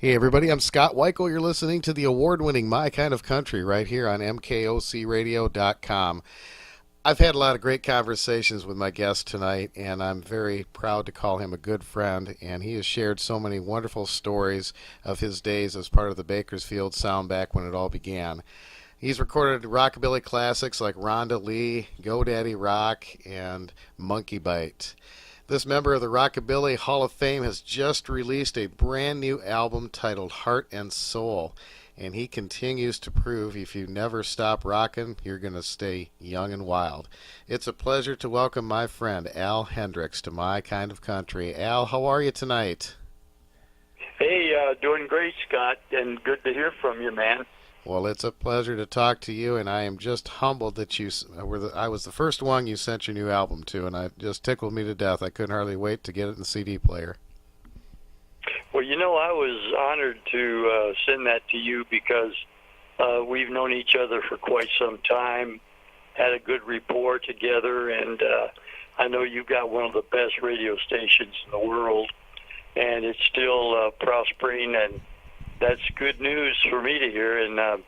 Hey everybody, I'm Scott Weichel. You're listening to the award-winning My Kind of Country right here on mkocradio.com. I've had a lot of great conversations with my guest tonight, and I'm very proud to call him a good friend. And he has shared so many wonderful stories of his days as part of the Bakersfield Sound back when it all began. He's recorded rockabilly classics like Rhonda Lee, Go Daddy Rock, and Monkey Bite. This member of the Rockabilly Hall of Fame has just released a brand new album titled Heart and Soul. And he continues to prove if you never stop rocking, you're going to stay young and wild. It's a pleasure to welcome my friend Al Hendrix to My Kind of Country. Al, how are you tonight? Hey, doing great, Scott, and good to hear from you, man. Well, it's a pleasure to talk to you, and I am just humbled that I was the first one you sent your new album to, and it just tickled me to death. I couldn't hardly wait to get it in the CD player. Well, I was honored to send that to you because we've known each other for quite some time, had a good rapport together, and I know you've got one of the best radio stations in the world, and it's still prospering, and that's good news for me to hear, and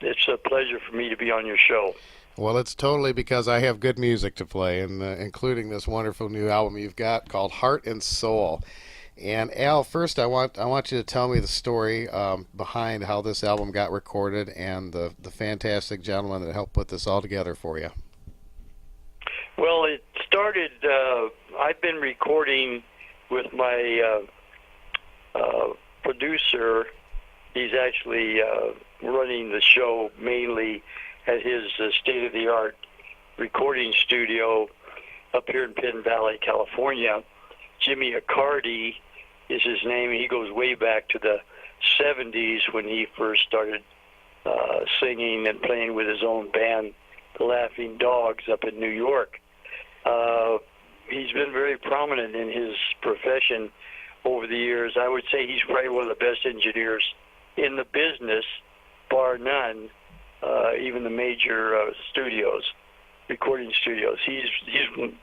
it's a pleasure for me to be on your show. Well, it's totally because I have good music to play, and including this wonderful new album you've got called Heart and Soul. And Al, first I want you to tell me the story behind how this album got recorded and the fantastic gentleman that helped put this all together for you. Well, it started, I've been recording with my producer. He's actually running the show mainly at his state-of-the-art recording studio up here in Penn Valley, California. Jimmy Accardi is his name. He goes way back to the 70s when he first started singing and playing with his own band, the Laughing Dogs, up in New York. He's been very prominent in his profession over the years. I would say he's probably one of the best engineers in the business, bar none, even the major recording studios. He's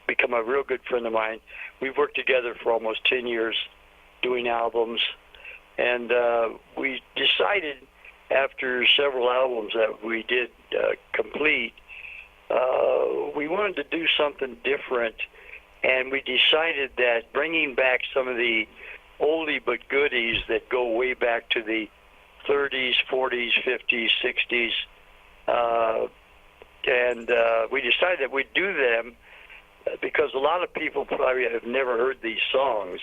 become a real good friend of mine. We've worked together for almost 10 years doing albums, and we decided after several albums that we did complete, we wanted to do something different, and we decided that bringing back some of the oldie but goodies that go way back to the 30s, 40s, 50s, 60s, and we decided that we'd do them because a lot of people probably have never heard these songs,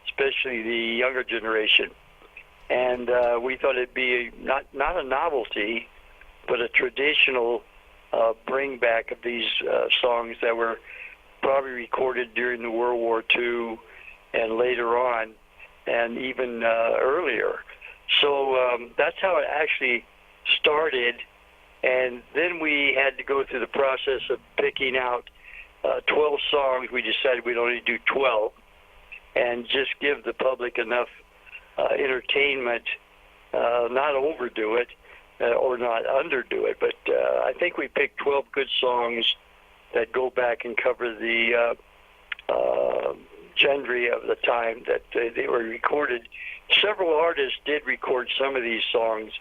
especially the younger generation. And we thought it'd be not a novelty, but a traditional bring back of these songs that were probably recorded during the World War II and later on, and even earlier. So that's how it actually started, and then we had to go through the process of picking out 12 songs. We decided we'd only do 12 and just give the public enough entertainment, not overdo it or not underdo it, but I think we picked 12 good songs that go back and cover the genre of the time that they were recorded. Several artists did record some of these songs.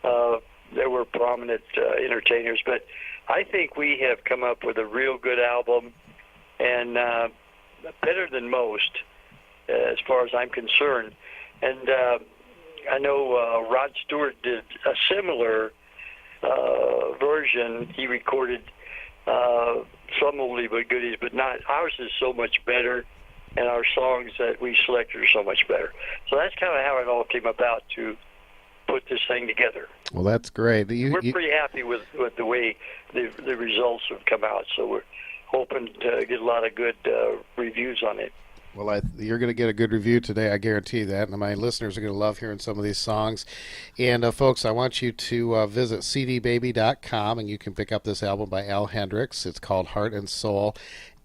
There were prominent entertainers, but I think we have come up with a real good album, and better than most, as far as I'm concerned. And I know Rod Stewart did a similar version. He recorded some oldie but goodies, but not ours is so much better, and our songs that we selected are so much better. So that's kind of how it all came about to put this thing together. Well, that's great. We're pretty happy with the way the results have come out, so we're hoping to get a lot of good reviews on it. Well, you're going to get a good review today, I guarantee that, and my listeners are going to love hearing some of these songs. And, folks, I want you to visit cdbaby.com, and you can pick up this album by Al Hendrix. It's called Heart and Soul.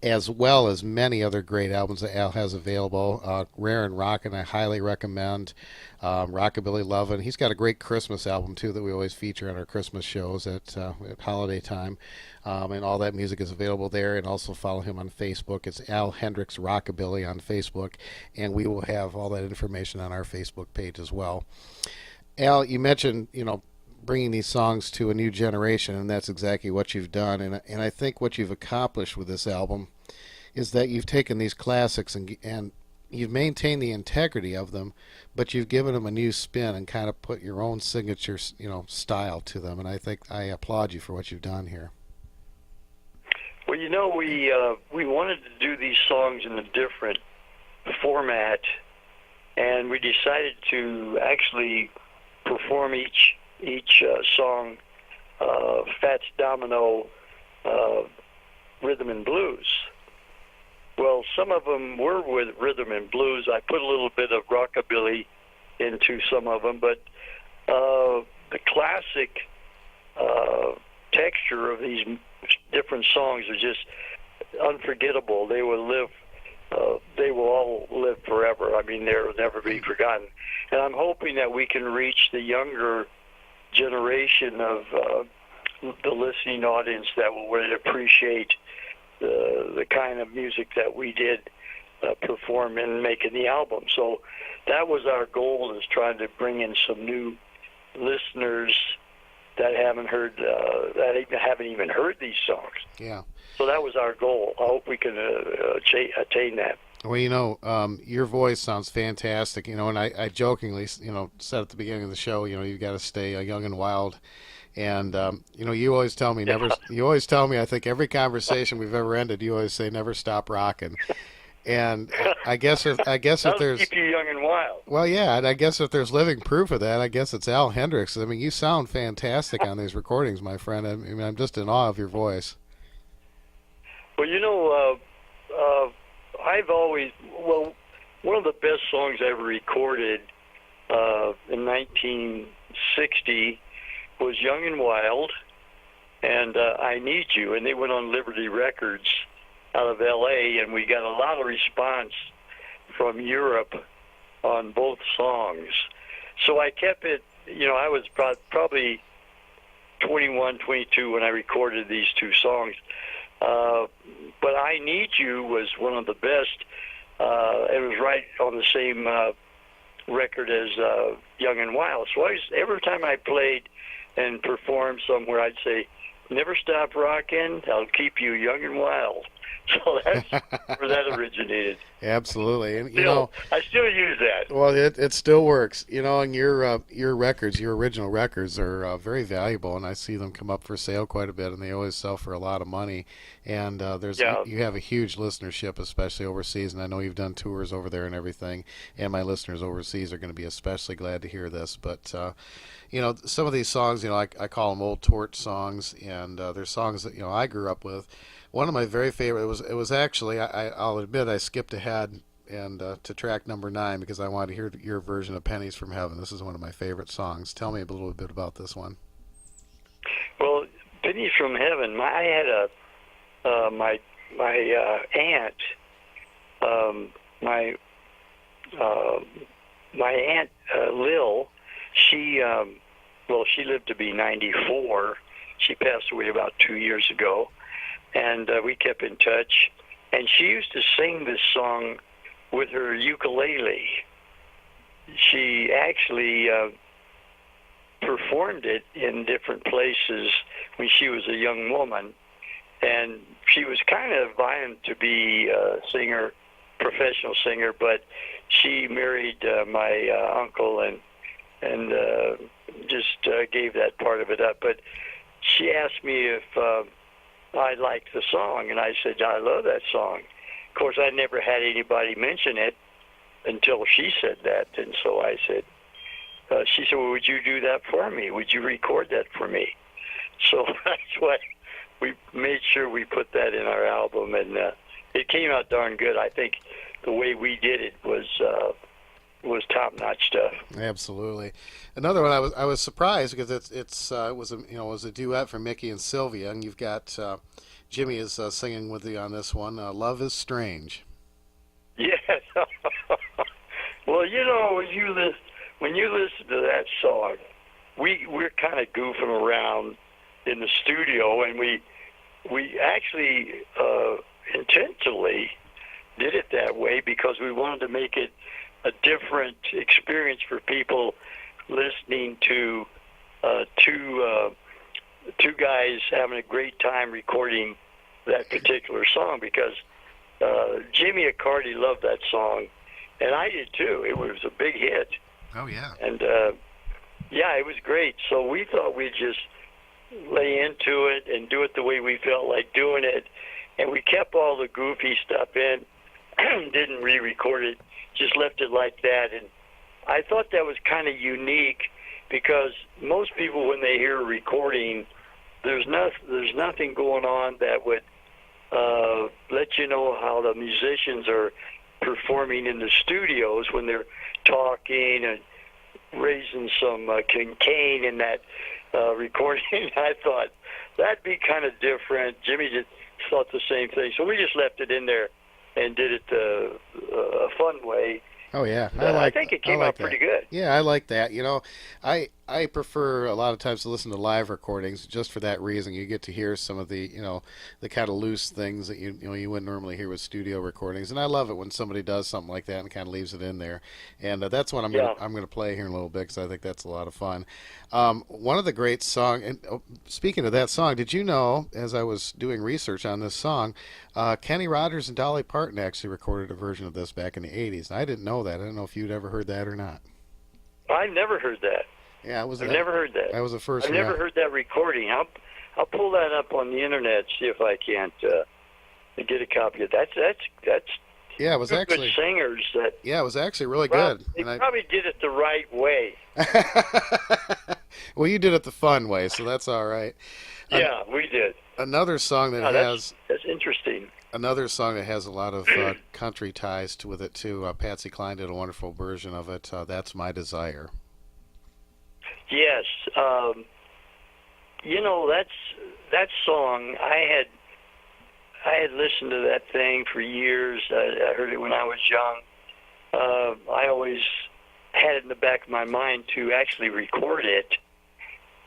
as well as many other great albums that Al has available. Rare and Rockin' I highly recommend. Rockabilly Lovin'. He's got a great Christmas album too that we always feature on our Christmas shows at holiday time. And all that music is available there. And also follow him on Facebook. It's Al Hendrix Rockabilly on Facebook. And we will have all that information on our Facebook page as well. Al, you mentioned, bringing these songs to a new generation, and that's exactly what you've done. And I think what you've accomplished with this album is that you've taken these classics and you've maintained the integrity of them, but you've given them a new spin and kind of put your own signature, style to them. And I think I applaud you for what you've done here. Well, we wanted to do these songs in a different format, and we decided to actually perform each song, Fats Domino, rhythm and blues. Well, some of them were with rhythm and blues. I put a little bit of rockabilly into some of them, but the classic texture of these different songs are just unforgettable. They will live. They will all live forever. I mean, they'll never be forgotten. And I'm hoping that we can reach the younger generation of the listening audience that will really appreciate the kind of music that we did perform in making the album. So that was our goal, is trying to bring in some new listeners that haven't even heard these songs. Yeah. So that was our goal. I hope we can attain that. Well, your voice sounds fantastic, and I jokingly, said at the beginning of the show, you've got to stay young and wild. And, you always tell me I think every conversation we've ever ended, you always say, never stop rocking. And I guess if there's keep you young and wild. Well, yeah, and I guess if there's living proof of that, I guess it's Al Hendrix. I mean, you sound fantastic on these recordings, my friend. I mean, I'm just in awe of your voice. Well, one of the best songs I ever recorded in 1960 was Young and Wild and I Need You, and they went on Liberty Records out of L.A., and we got a lot of response from Europe on both songs. So I kept it, I was probably 21, 22 when I recorded these two songs. But I Need You was one of the best. It was right on the same record as Young and Wild. So every time I played and performed somewhere, I'd say, never stop rocking, I'll keep you young and wild. So that's where that originated. Absolutely, and I still use that. Well, it still works, and your records, your original records, are very valuable, and I see them come up for sale quite a bit, and they always sell for a lot of money. And you have a huge listenership, especially overseas, and I know you've done tours over there and everything. And my listeners overseas are going to be especially glad to hear this. But some of these songs, I call them old torch songs, and they're songs that I grew up with. One of my very favorite, it was actually, I'll admit I skipped ahead and to track number 9 because I wanted to hear your version of Pennies from Heaven. This is one of my favorite songs. Tell me a little bit about this one. Well, Pennies from Heaven, I had my aunt, my aunt Lil, she lived to be 94. She passed away about 2 years ago. And we kept in touch. And she used to sing this song with her ukulele. She actually performed it in different places when she was a young woman. And she was kind of vying to be a singer, professional singer, but she married my uncle and just gave that part of it up. But she asked me if I liked the song, and I said, I love that song. Of course, I never had anybody mention it until she said that, and so I said, she said, well, would you do that for me? Would you record that for me? So that's why we made sure we put that in our album, and it came out darn good. I think the way we did it was was top-notch stuff. Absolutely. Another one I was surprised because it was it was a duet for Mickey and Sylvia, and you've got Jimmy is singing with you on this one. Love is Strange. Yes. Well, when you listen to that song, we're kind of goofing around in the studio, and we actually intentionally did it that way because we wanted to make it a different experience for people listening to two guys having a great time recording that particular song, because Jimmy Accardi loved that song, and I did too. It was a big hit. Oh yeah. And yeah, it was great. So we thought we'd just lay into it and do it the way we felt like doing it, and we kept all the goofy stuff in. Didn't re-record it, just left it like that. And I thought that was kind of unique because most people, when they hear a recording, there's nothing going on that would let you know how the musicians are performing in the studios when they're talking and raising some cane in that recording. I thought that'd be kind of different. Jimmy just thought the same thing, so we just left it in there and did it a fun way. Oh yeah, I think it came out pretty good. Yeah, I like that. I prefer a lot of times to listen to live recordings just for that reason. You get to hear some of the the kind of loose things that you wouldn't normally hear with studio recordings. And I love it when somebody does something like that and kind of leaves it in there. And that's what I'm gonna play here in a little bit because I think that's a lot of fun. One of the great songs. And speaking of that song, did you know, as I was doing research on this song, Kenny Rogers and Dolly Parton actually recorded a version of this back in the '80s. And I didn't know that. I don't know if you'd ever heard that or not. I've never heard that. Yeah, I've never heard that. That was the first. I've never heard that recording. I'll pull that up on the internet, see if I can't get a copy of that. That's yeah, it was actually good singers. Yeah, it was actually really good. They probably did it the right way. Well, you did it the fun way, so that's all right. Yeah, we did. Another song that that's interesting. Another song that has a lot of country ties with it too. Patsy Cline did a wonderful version of it. That's My Desire. Yes, that song. I had listened to that thing for years. I heard it when I was young. I always had it in the back of my mind to actually record it,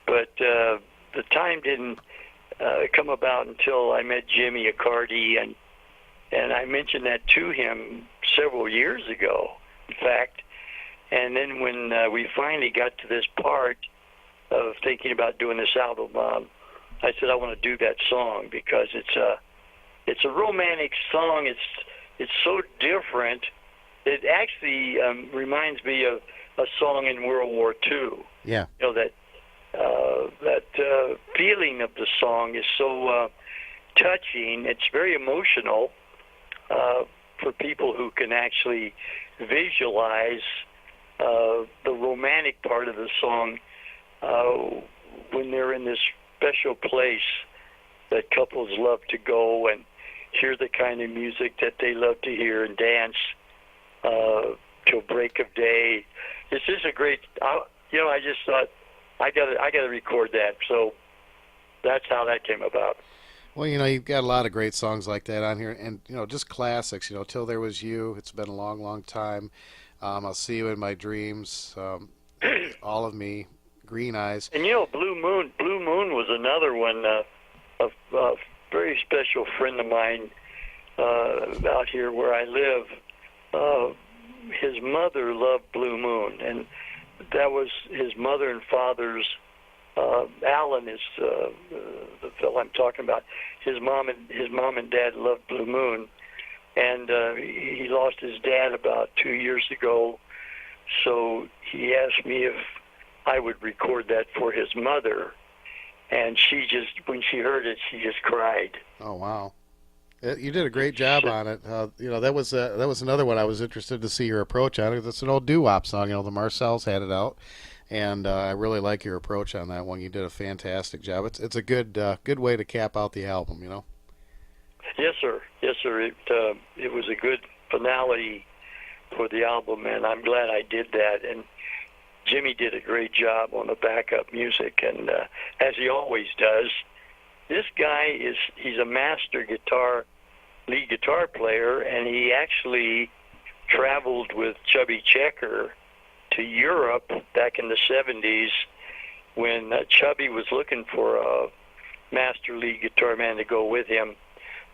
but the time didn't come about until I met Jimmy Accardi, and I mentioned that to him several years ago, in fact. And then when we finally got to this part of thinking about doing this album, I said I want to do that song because it's a romantic song. It's so different. It actually reminds me of a song in World War II. Yeah. That feeling of the song is so touching. It's very emotional for people who can actually visualize the romantic part of the song when they're in this special place that couples love to go and hear the kind of music that they love to hear and dance till break of day. This is a great. I just thought I got to record that. So that's how that came about. Well, you've got a lot of great songs like that on here, and just classics. Till There Was You. It's been a long, long time. I'll See You in My Dreams. All of Me. Green Eyes. And Blue Moon. Blue Moon was another one. A very special friend of mine out here where I live. His mother loved Blue Moon, and that was his mother and father's. Alan is the fellow I'm talking about. His mom and dad loved Blue Moon, and he lost his dad about 2 years ago. So he asked me if I would record that for his mother, and when she heard it, she just cried. Oh wow! You did a great job on it. That was another one I was interested to see your approach on it. It's an old doo-wop song. The Marcells had it out. And I really like your approach on that one. You did a fantastic job. It's a good way to cap out the album, Yes, sir. Yes, sir. It was a good finale for the album, and I'm glad I did that. And Jimmy did a great job on the backup music, and as he always does. This guy he's a master lead guitar player, and he actually traveled with Chubby Checker to Europe back in the 70s when Chubby was looking for a master lead guitar man to go with him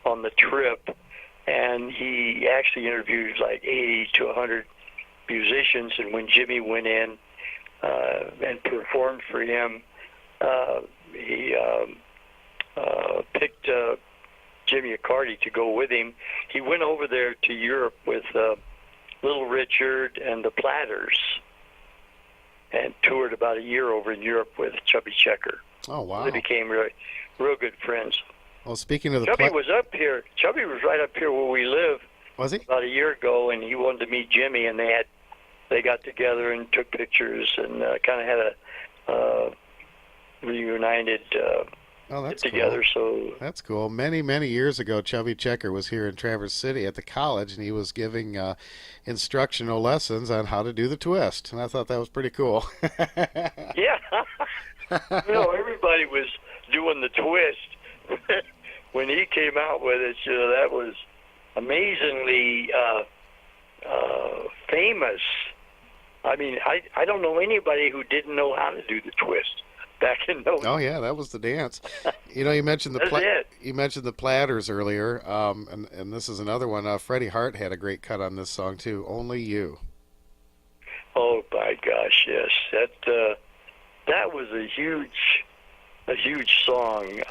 on the trip, and he actually interviewed like 80 to 100 musicians, and when Jimmy went in and performed for him, he picked Jimmy Accardi to go with him. He went over there to Europe with Little Richard and the Platters and toured about a year over in Europe with Chubby Checker. Oh, wow. They became real good friends. Well, speaking of the Chubby was up here. Chubby was right up here where we live. Was he? About a year ago, and he wanted to meet Jimmy, and they got together and took pictures and kind of had a reunited that's together. Cool. So that's cool. Many, many years ago, Chubby Checker was here in Traverse City at the college, and he was giving instructional lessons on how to do the twist, and I thought that was pretty cool. Yeah. Everybody was doing the twist when he came out with it. That was amazingly famous. I mean, I don't know anybody who didn't know how to do the twist back in those. Oh yeah, that was the dance. You mentioned the Platters earlier, and this is another one. Freddie Hart had a great cut on this song too. Only You. Oh my gosh, yes, that was a huge song.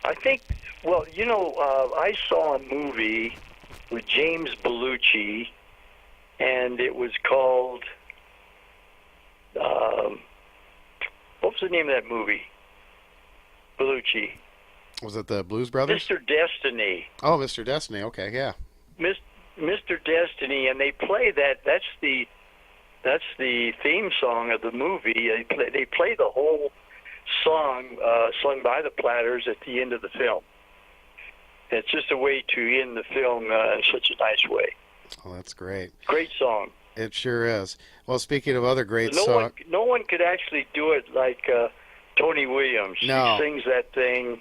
I think. Well, I saw a movie with James Belushi, and it was called. What was the name of that movie? Belushi. Was it the Blues Brothers? Mr. Destiny. Oh, Mr. Destiny. Okay, yeah. Mr. Destiny, and they play that. That's the theme song of the movie. They play the whole song sung by the Platters at the end of the film. It's just a way to end the film in such a nice way. Oh, that's great. Great song. It sure is. Well, speaking of other great songs... No one could actually do it like Tony Williams. No. He sings that thing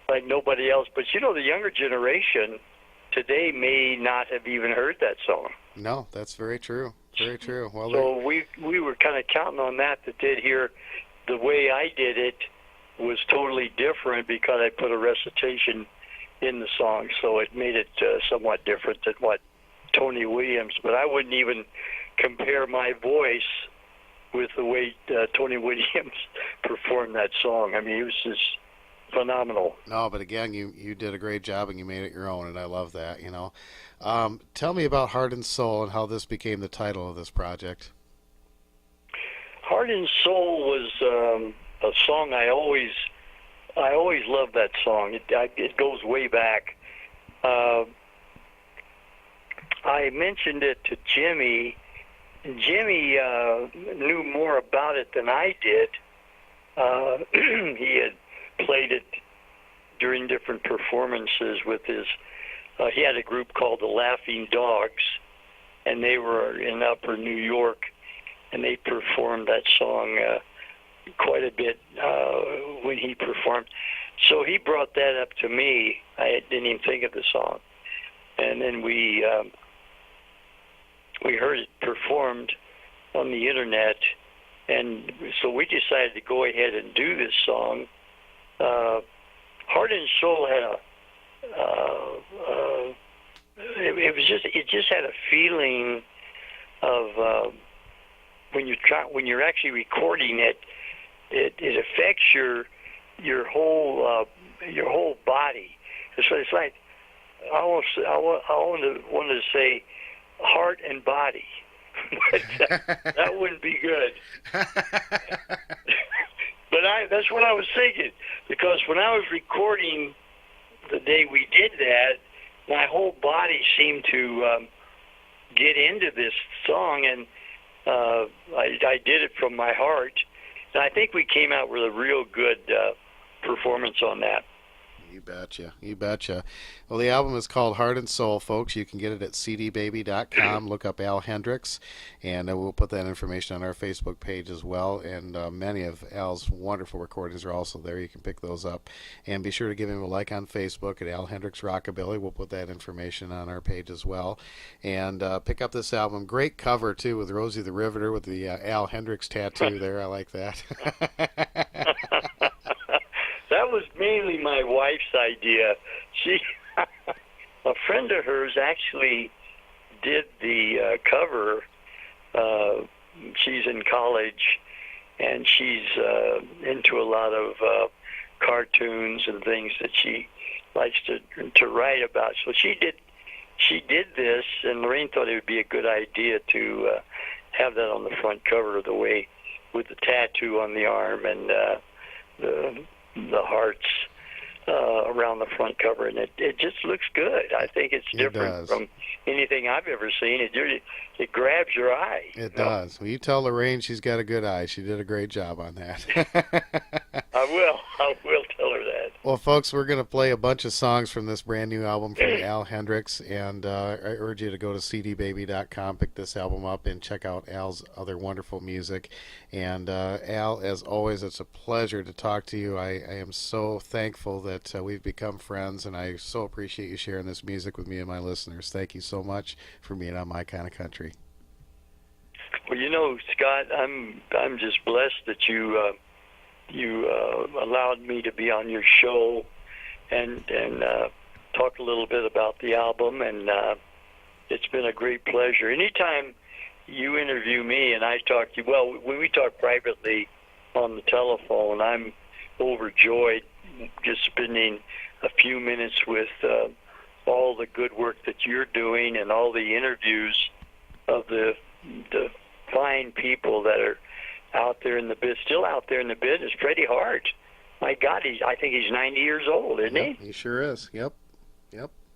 like nobody else. But, the younger generation today may not have even heard that song. No, that's very true. Very true. Well, so we were kind of counting on that they'd hear the way I did it was totally different because I put a recitation in the song, so it made it somewhat different than what Tony Williams. But I wouldn't even compare my voice with the way Tony Williams performed that song. I mean, it was just phenomenal. No, but again, you did a great job and you made it your own, and I love that. Tell me about Heart and Soul and how this became the title of this project. Heart and Soul was a song I always loved. That song. It goes way back. I mentioned it to Jimmy. Jimmy knew more about it than I did. He had played it during different performances with his. He had a group called the Laughing Dogs, and they were in Upper New York, and they performed that song quite a bit when he performed. So he brought that up to me. I didn't even think of the song, and then we heard it performed on the internet, and so we decided to go ahead and do this song. Heart and Soul had it just had a feeling of when you're actually recording it, it affects your whole body. So it's like I wanted to say heart and body, but that wouldn't be good. But that's what I was thinking, because when I was recording the day we did that, my whole body seemed to get into this song, and I did it from my heart. And I think we came out with a real good performance on that. You betcha. You betcha. Well, the album is called Heart and Soul, folks. You can get it at cdbaby.com. Look up Al Hendrix, and we'll put that information on our Facebook page as well. And many of Al's wonderful recordings are also there. You can pick those up. And be sure to give him a like on Facebook at Al Hendrix Rockabilly. We'll put that information on our page as well. And pick up this album. Great cover, too, with Rosie the Riveter with the Al Hendrix tattoo there. I like that. That was mainly my wife's idea. She, a friend of hers, actually did the cover. She's in college, and she's into a lot of cartoons and things that she likes to write about. So she did this, and Lorraine thought it would be a good idea to have that on the front cover of the way, with the tattoo on the arm and the hearts around the front cover, and it just looks good. I think it's different from anything I've ever seen. It grabs your eye. It does. Well, you tell Lorraine she's got a good eye. She did a great job on that. I will tell her that. Well, folks, we're going to play a bunch of songs from this brand new album from Al Hendrix, and I urge you to go to cdbaby.com, pick this album up, and check out Al's other wonderful music. And Al, as always, it's a pleasure to talk to you. I am so thankful that we've become friends, and I so appreciate you sharing this music with me and my listeners. Thank you so much for being on My Kind of Country. Well, Scott, I'm just blessed that you allowed me to be on your show and talk a little bit about the album, and it's been a great pleasure. Anytime you interview me and I talk to you, well, when we talk privately on the telephone, I'm overjoyed just spending a few minutes with all the good work that you're doing and all the interviews of the fine people that are out there in the still out there in the business. Freddie Hart, my God, I think he's 90 years old, isn't he? He sure is. Yep.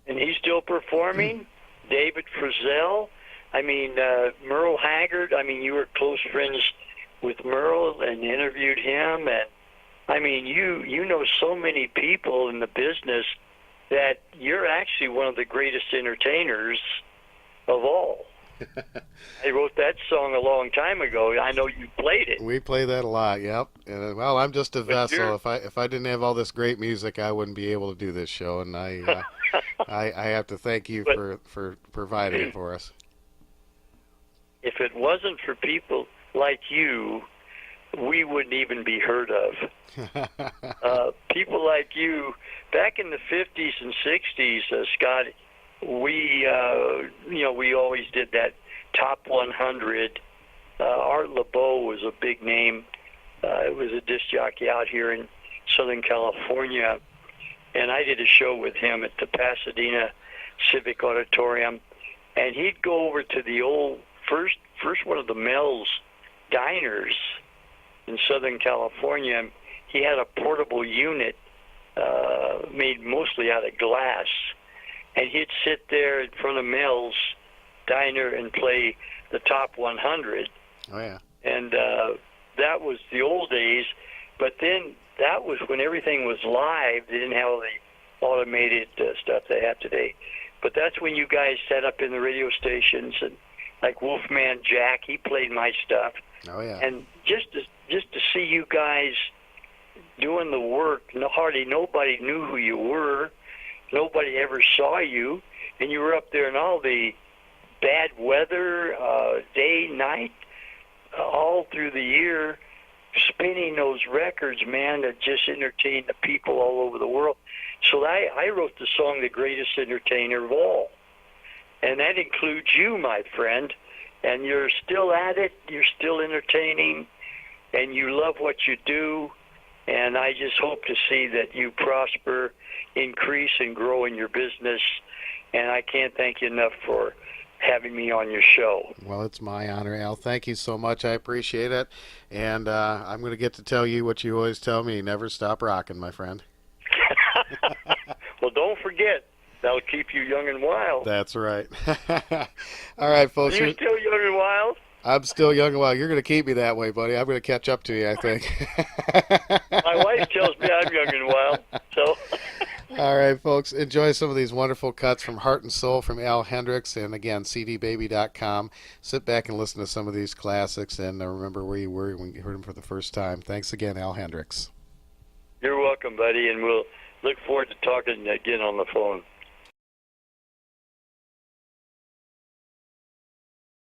And he's still performing. David Frizzell. I mean, Merle Haggard. I mean, you were close friends with Merle and interviewed him, and I mean, you know so many people in the business that you're actually one of the greatest entertainers of all. I wrote that song a long time ago. I know you played it. We play that a lot. Yep. And, well, I'm just a vessel. If I didn't have all this great music, I wouldn't be able to do this show. And I have to thank you for providing it for us. If it wasn't for people like you, we wouldn't even be heard of. People like you, back in the 50s and 60s, Scott, we always did that top 100. Art LeBeau was a big name. It was a disc jockey out here in Southern California, and I did a show with him at the Pasadena Civic Auditorium, and he'd go over to the old first one of the Mel's diners in Southern California. He had a portable unit made mostly out of glass, and he'd sit there in front of Mel's diner and play the top 100. Oh, yeah. And that was the old days, but then that was when everything was live. They didn't have all the automated stuff they have today. But that's when you guys set up in the radio stations, and like Wolfman Jack, he played my stuff. Oh, yeah. And just to see you guys doing the work, hardly nobody knew who you were. Nobody ever saw you, and you were up there in all the bad weather, day, night, all through the year, spinning those records, man, that just entertained the people all over the world. So I wrote the song, The Greatest Entertainer of All. And that includes you, my friend. And you're still at it, you're still entertaining, and you love what you do. And I just hope to see that you prosper, increase, and grow in your business. And I can't thank you enough for having me on your show. Well, it's my honor, Al. Thank you so much. I appreciate it. And I'm going to get to tell you what you always tell me. Never stop rocking, my friend. Well, don't forget. That'll keep you young and wild. That's right. All right, folks. Are you still young and wild? I'm still young and wild. You're going to keep me that way, buddy. I'm going to catch up to you, I think. My wife tells me I'm young and wild. So. All right, folks, enjoy some of these wonderful cuts from Heart and Soul from Al Hendrix, and again, cdbaby.com. Sit back and listen to some of these classics, and remember where you were when you heard them for the first time. Thanks again, Al Hendrix. You're welcome, buddy, and we'll look forward to talking again on the phone.